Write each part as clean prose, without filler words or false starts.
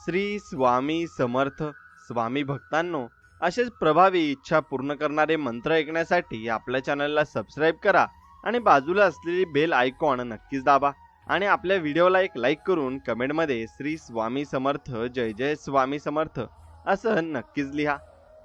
श्री स्वामी समर्थ. स्वामी भक्तांनो, असेच प्रभावी इच्छा पूर्ण करणारे मंत्र ऐकण्यासाठी आपल्या चॅनलला सबस्क्राईब करा आणि बाजूला असलेली बेल आयकॉन नक्कीच दाबा आणि आपल्या व्हिडिओला एक लाईक करून कमेंटमध्ये श्री स्वामी समर्थ, जय जय स्वामी समर्थ असं नक्कीच लिहा.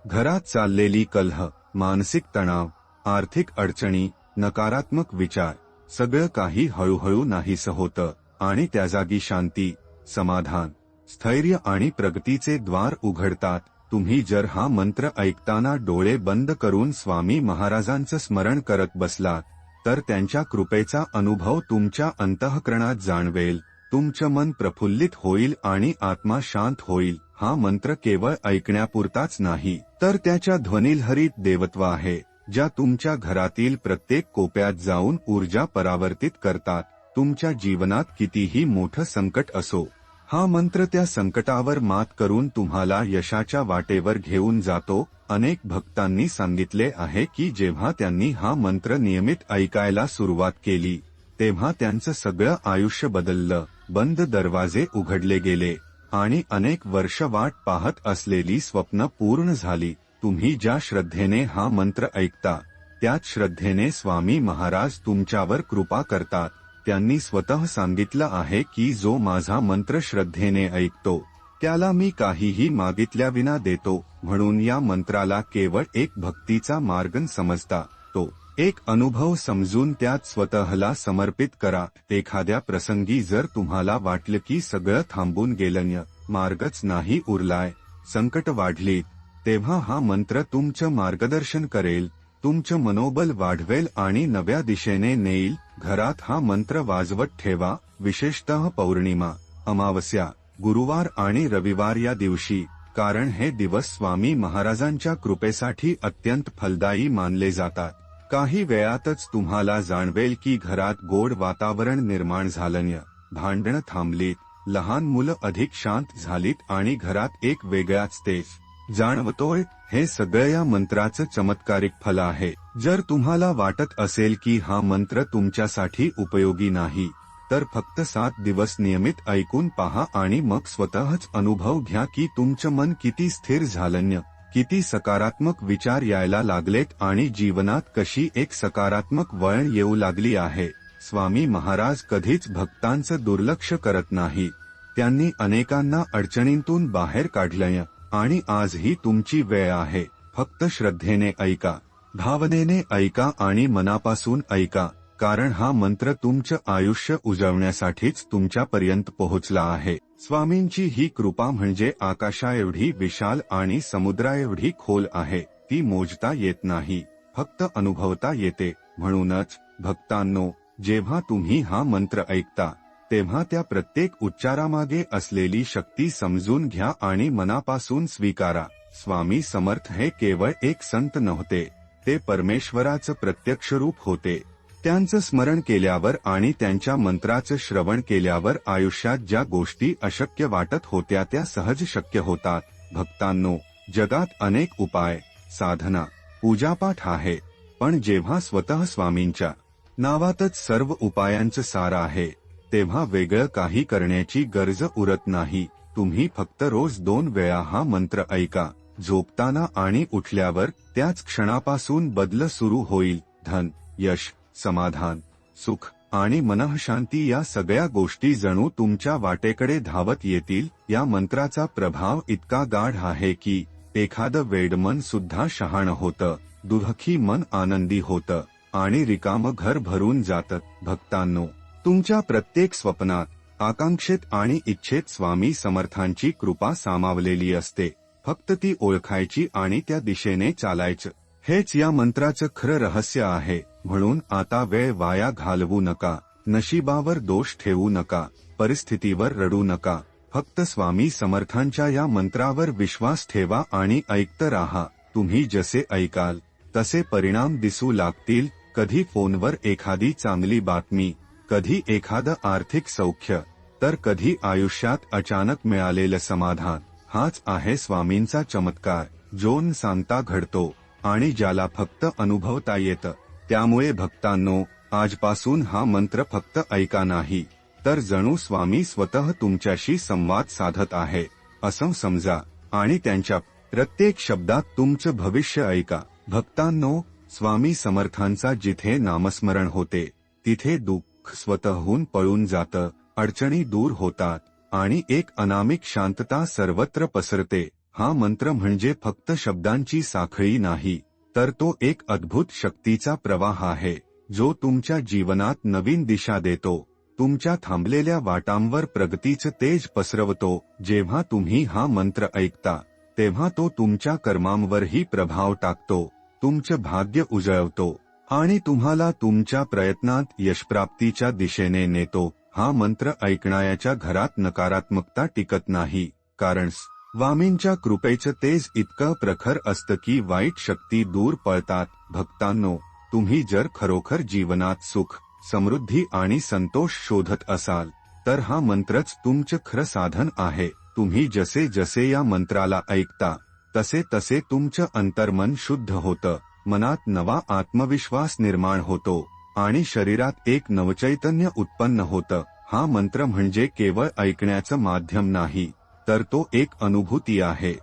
घरात चाललेली कलह, मानसिक तणाव, आर्थिक अडचणी, नकारात्मक विचार सगळं काही हळूहळू नाहीसं होतं आणि त्या जागी शांती, समाधान, स्थैर्य आणि प्रगतीचे द्वार उघडतात. तुम्ही जर हा मंत्र ऐकताना डोळे बंद करून स्वामी महाराजांचं स्मरण करत बसलात तर त्यांच्या कृपेचा अनुभव तुमच्या अंतःकरणात जाणवेल. तुमचं मन प्रफुल्लित होईल आणि आत्मा शांत होईल. हा मंत्र केवळ ऐकण्यापुरताच नाही तर त्याच्या ध्वनिलहरीत देवत्व आहे, ज्या तुमच्या घरातील प्रत्येक कोपऱ्यात जाऊन ऊर्जा परावर्तित करतात. तुमच्या जीवनात कितीही मोठं संकट असो, हा मंत्र त्या संकटावर मात करून तुम्हाला यशाच्या वाटेवर घेऊन जातो. अनेक भक्तांनी सांगितले आहे की जेव्हा त्यांनी हा मंत्र नियमित ऐकायला सुरुवात केली तेव्हा त्यांचं सगळं आयुष्य बदललं. बंद दरवाजे उघडले गेले आणि अनेक वर्ष वाट पाहत असलेली स्वप्न पूर्ण झाली. तुम्ही ज्या श्रद्धेने हा मंत्र ऐकता त्याच श्रद्धेने स्वामी महाराज तुमच्यावर कृपा करतात. त्यांनी स्वतः सांगितलं आहे की जो माझा मंत्र श्रद्धेने ऐकतो त्याला मी काहीही मागितल्याविना देतो. म्हणून या मंत्राला केवळ एक भक्तीचा मार्ग समजता, तो एक अनुभव समजून त्यात स्वतःला समर्पित करा. एखाद्या प्रसंगी जर तुम्हाला वाटलं की सगळं थांबून गेलं, मार्गच नाही उरलाय, संकट वाढलीत, तेव्हा हा मंत्र तुमचं मार्गदर्शन करेल, तुमचं मनोबल वाढवेल आणि नव्या दिशेने नेईल. घरात हा मंत्र वाजवत ठेवा. विशेषतः पौर्णिमा, अमावस्या, गुरुवार आणि रविवार या दिवशी, कारण हे दिवस स्वामी महाराजांच्या कृपेसाठी अत्यंत फलदायी मानले जातात. काही वेळातच तुम्हाला जाणवेल की घरात गोड वातावरण निर्माण झालं, भांडणं थांबलीत, लहान मुलं अधिक शांत झालीत आणि घरात एक वेगळाच तेज जाणवतोय. हे सगळं या मंत्राचं चमत्कारिक फल आहे. जर तुम्हाला वाटत असेल की हा मंत्र तुमच्यासाठी उपयोगी नाही तर फक्त 7 दिवस नियमित ऐकून पहा आणि मग स्वतःच अनुभव घ्या की तुमचं मन किती स्थिर झालं, किती सकारात्मक विचार यायला लागलेत आणि जीवनात कशी एक सकारात्मक वळण येऊ लागली आहे. स्वामी महाराज कधीच भक्तांचं दुर्लक्ष करत नाही. त्यांनी अनेकांना अडचणींतून बाहेर काढलंय आणि आजही तुमची वेळ आहे. फक्त श्रद्धेने ऐका, भावनेने ऐका आणि मनापासून ऐका, कारण हा मंत्र तुमचं आयुष्य उजवण्यासाठीच तुमच्यापर्यंत पोहोचला आहे. स्वामींची ही कृपा म्हणजे आकाशाएवढी विशाल आणि समुद्राएवढी खोल आहे. ती मोजता येत नाही, फक्त अनुभवता येते. म्हणूनच भक्तांनो, जेव्हा तुम्ही हा मंत्र ऐकता तेव्हा त्या प्रत्येक उच्चारामागे असलेली शक्ती समजून घ्या आणि मनापासून स्वीकारा. स्वामी समर्थ हे केवळ एक संत नव्हते, ते परमेश्वराचं प्रत्यक्ष रूप होते. त्यांचं स्मरण केल्यावर आणि त्यांच्या मंत्राचं श्रवण केल्यावर आयुष्यात ज्या गोष्टी अशक्य वाटत होत्या त्या सहज शक्य होतात. भक्तांनो, जगात अनेक उपाय, साधना, पूजापाठ आहे, पण जेव्हा स्वतः स्वामींच्या नावातच सर्व उपायांचं सार आहे तेव्हा वेगळं काही करण्याची गरज उरत नाही. तुम्ही फक्त रोज 2 वेळा हा मंत्र ऐका, झोपताना आणि उठल्यावर. त्याच क्षणापासून बदल सुरू होईल. धन, यश, समाधान, सुख आणि मनःशांती या सगळ्या गोष्टी जणू तुमच्या वाटेकडे धावत येतील. या मंत्राचा प्रभाव इतका गाढ आहे की एखादं वेडमन सुद्धा शहाणं होतं, दुःखी मन आनंदी होतं आणि रिकामं घर भरून जातं. भक्तांनो, तुमच्या प्रत्येक स्वप्नात, आकांक्षेत आणि इच्छेत स्वामी समर्थांची कृपा सामावलेली असते. फक्त ती ओळखायची आणि त्या दिशेने चालायचं. हेच या मंत्राचं खरं रहस्य आहे. म्हणून आता वेळ वाया घालवू नका, नशिबावर दोष ठेवू नका, परिस्थितीवर रडू नका. फक्त स्वामी समर्थांच्या या मंत्रावर विश्वास ठेवा आणि ऐकत राहा. तुम्ही जसे ऐकाल तसे परिणाम दिसू लागतील. कधी फोनवर एखादी चांगली बातमी, कधी एखादं आर्थिक सौख्य, तर कधी आयुष्यात अचानक मिळालेलं समाधान. हाच आहे स्वामींचा चमत्कार, जो न सांगता घडतो आणि ज्याला फक्त अनुभवता येतं. त्यामुळे भक्तांनो, आजपासून हा मंत्र फक्त ऐका नाही तर जणू स्वामी स्वतः तुमच्याशी संवाद साधत आहे. असं समजा आणि त्यांच्या प्रत्येक शब्दात तुमचं भविष्य ऐका. भक्तांनो, स्वामी समर्थांचा जिथे नामस्मरण होते तिथे दुःख स्वतःहून पळून जातं, अडचणी दूर होतात आणि एक अनामिक शांतता सर्वत्र पसरते. हा मंत्र म्हणजे फक्त शब्दांची साखळी नाही, तर तो एक अद्भुत शक्तीचा प्रवाह आहे जो तुमच्या जीवनात नवीन दिशा देतो, तुमच्या थांबलेल्या वाटांवर प्रगतीचं तेज पसरवतो. जेव्हा तुम्ही हा मंत्र ऐकता तेव्हा तो तुमच्या कर्मांवरही प्रभाव टाकतो, तुमचं भाग्य उजळवतो आणि तुम्हाला तुमच्या प्रयत्नात यशप्राप्तीच्या दिशेने नेतो. हा मंत्र ऐकणाऱ्याच्या घरात नकारात्मकता टिकत नाही, कारण स्वामींच्या कृपेचं तेज इतकं प्रखर असतं की वाईट शक्ती दूर पळतात. भक्तांनो, तुम्ही जर खरोखर जीवनात सुख, समृद्धी आणि संतोष शोधत असाल तर हा मंत्रच तुमचं खरं साधन आहे. तुम्ही जसे जसे या मंत्राला ऐकता तसे तसे तुमचं अंतर्मन शुद्ध होतं, मनात नवा आत्मविश्वास निर्माण होतो आणि शरीरात एक नवचैतन्य उत्पन्न होतं. हा मंत्र म्हणजे केवळ ऐकण्याचं माध्यम नाही, तर तो एक अनुभूती आहे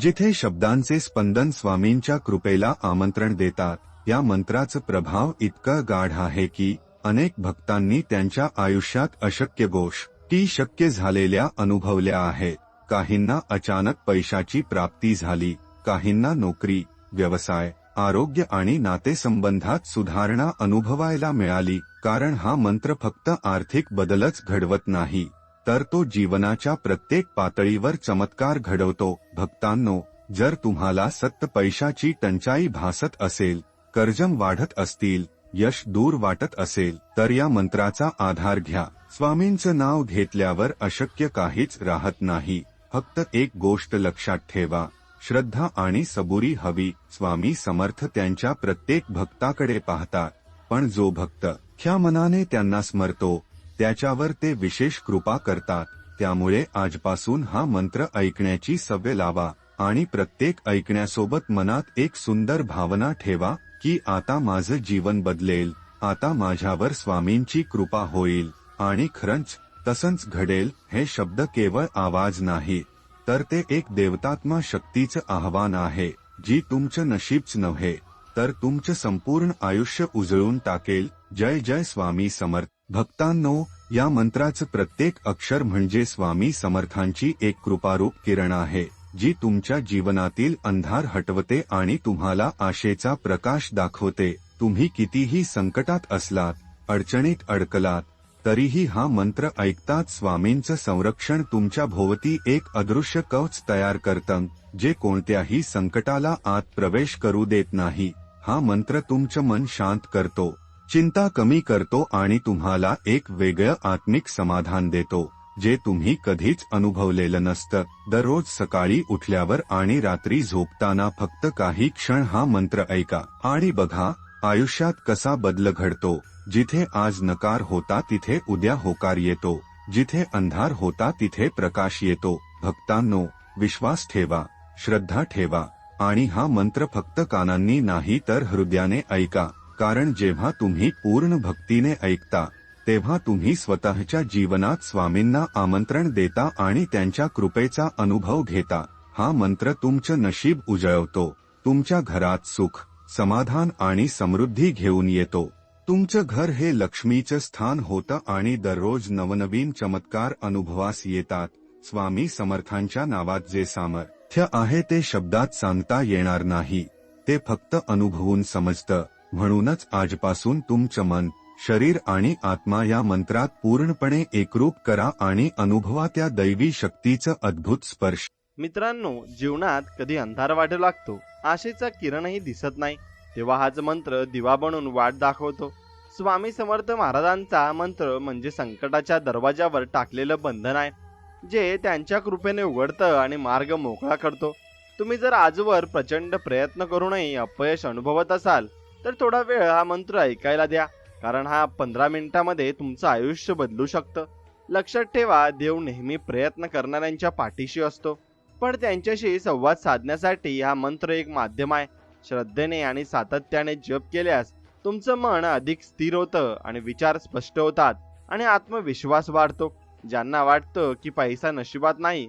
जिथे शब्दांचे स्पंदन स्वामींच्या कृपेला आमंत्रण देतात. या मंत्राचा प्रभाव इतका गाढ आहे की अनेक भक्तांनी त्यांच्या आयुष्यात अशक्य गोष्टी शक्य झालेल्या अनुभवल्या आहेत. काहींना अचानक पैशाची प्राप्ती झाली, काहींना नोकरी, व्यवसाय, आरोग्य आणि नातेसंबंधात सुधारणा अनुभवायला मिळाली. कारण हा मंत्र फक्त आर्थिक बदलच घडवत नाही, तर तो जीवनाच्या प्रत्येक पातळीवर चमत्कार घडवतो. भक्तांनो, जर तुम्हाला सतत पैशाची टंचाई भासत असेल, कर्जम वाढत असतील, यश दूर वाटत असेल, तर या मंत्राचा आधार घ्या. स्वामींचं नाव घेतल्यावर अशक्य काहीच राहत नाही. फक्त एक गोष्ट लक्षात ठेवा, श्रद्धा आणि सबुरी हवी. स्वामी समर्थ त्यांच्या प्रत्येक भक्ताकडे पाहतात, पण जो भक्त ख्या मनाने त्यांना स्मरतो त्याच्यावर ते विशेष कृपा करतात. त्यामुळे आजपासून हा मंत्र ऐकण्याची सवय लावा आणि प्रत्येक ऐकण्यासोबत मनात एक सुंदर भावना ठेवा की आता माझं जीवन बदलेल, आता माझ्यावर स्वामींची कृपा होईल. आणि खरंच तसंच घडेल. हे शब्द केवळ आवाज नाही, तर ते एक देवतात्मा शक्तीचं आव्हान आहे, जी तुमचं नशीबच नव्हे तर तुमचं संपूर्ण आयुष्य उजळून टाकेल. जय जय स्वामी समर्थ. भक्तांनो, या मंत्राचं प्रत्येक अक्षर म्हणजे स्वामी समर्थांची एक कृपारूप किरण आहे, जी तुमच्या जीवनातील अंधार हटवते आणि तुम्हाला आशेचा प्रकाश दाखवते. तुम्ही कितीही संकटात असलात, अडचणीत अडकलात, तरीही हा मंत्र ऐकताच स्वामींचं संरक्षण तुमच्या भोवती एक अदृश्य कवच तयार करतं, जे कोणत्याही संकटाला आत प्रवेश करू देत नाही. हा मंत्र तुमचं मन शांत करतो, चिंता कमी करतो आणि तुम्हाला एक वेगळं आत्मिक समाधान देतो, जे तुम्ही कधीच अनुभवलेलं नसतं. दररोज सकाळी उठल्यावर आणि रात्री झोपताना फक्त काही क्षण हा मंत्र ऐका आणि बघा आयुष्यात कसा बदल घडतो. जिथे आज नकार होता तिथे उद्या होकार येतो, जिथे अंधार होता तिथे प्रकाश येतो. भक्तांनो, विश्वास ठेवा, श्रद्धा ठेवा आणि हा मंत्र फक्त कानांनी नाही तर हृदयाने ऐका. कारण जेव्हा तुम्ही पूर्ण भक्तीने ऐकता तेव्हा तुम्ही स्वतःच्या जीवनात स्वामींना आमंत्रण देता आणि त्यांच्या कृपेचा अनुभव घेता. हा मंत्र तुमचं नशीब उजळवतो, तुमच्या घरात सुख, समाधान आणि समृद्धी घेऊन येतो. तुमचं घर हे लक्ष्मीचं स्थान होतं आणि दररोज नवनवीन चमत्कार अनुभवास येतात. स्वामी समर्थांच्या नावात जे सामर्थ्य आहे ते शब्दात सांगता येणार नाही, ते फक्त अनुभवून समजतं. म्हणूनच आजपासून तुमचं मन, शरीर आणि आत्मा या मंत्रात पूर्णपणे एकरूप करा आणि अनुभवा त्या दैवी शक्तीचं अद्भुत स्पर्श. मित्रांनो, जीवनात कधी अंधार वाटू लागतो, आशेचा किरणही दिसत नाही, तेव्हा हाच मंत्र दिवा बनून वाट दाखवतो. स्वामी समर्थ महाराजांचा मंत्र म्हणजे संकटाच्या दरवाजावर टाकलेलं बंधन आहे, जे त्यांच्या कृपेने उघडतं आणि मार्ग मोकळा करतो. तुम्ही जर आजवर प्रचंड प्रयत्न करूनही अपयश अनुभवत असाल तर थोडा वेळ हा मंत्र ऐकायला द्या, कारण हा 15 मिनिटांमध्ये तुमचं आयुष्य बदलू शकतं. लक्षात ठेवा, देव नेहमी प्रयत्न करणाऱ्यांच्या पाठीशी असतो, पण त्यांच्याशी संवाद साधण्यासाठी हा मंत्र एक माध्यम आहे. श्रद्धेने आणि सातत्याने जप केल्यास तुमचं मन अधिक स्थिर होतं आणि विचार स्पष्ट होतात आणि आत्मविश्वास वाढतो. ज्यांना वाटतं की पैसा नशिबात नाही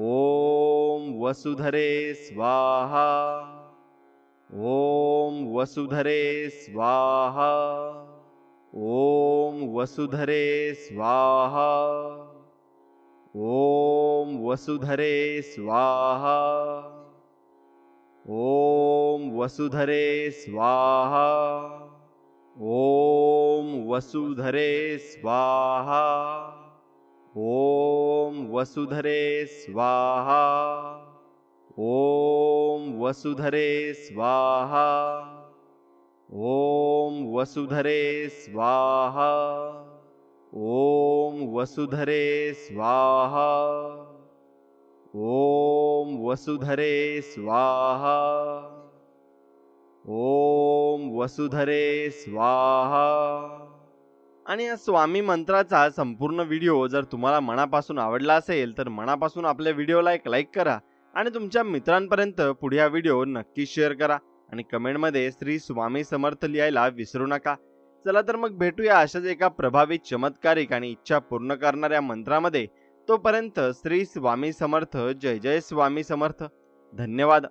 ओम वसुधरे स्वाहा। ओम वसुधरे स्वाहा। ओम वसुधरे स्वाहा। ओम वसुधरे स्वाहा। ओम वसुधरे स्वाहा। ओम वसुधरे स्वाहा। ओम वसुधरे स्वाहा। ओम वसुधरे स्वाहा। ओम वसुधरे स्वाहा। ओम वसुधरे स्वाहा। ओम वसुधरे स्वाहा। ओम वसुधरे स्वाहा। आणि या स्वामी मंत्राचा संपूर्ण व्हिडिओ जर तुम्हाला मनापासून आवडला असेल तर मनापासून आपल्या व्हिडिओला एक लाईक करा आणि तुमच्या मित्रांपर्यंत पुढे हा व्हिडिओ नक्की शेअर करा आणि कमेंटमध्ये श्री स्वामी समर्थ लिहायला विसरू नका. चला तर मग भेटूया अशाच एका प्रभावी, चमत्कारिक आणि इच्छा पूर्ण करणाऱ्या मंत्रामध्ये. तोपर्यंत श्री स्वामी समर्थ. जय जय स्वामी समर्थ. धन्यवाद.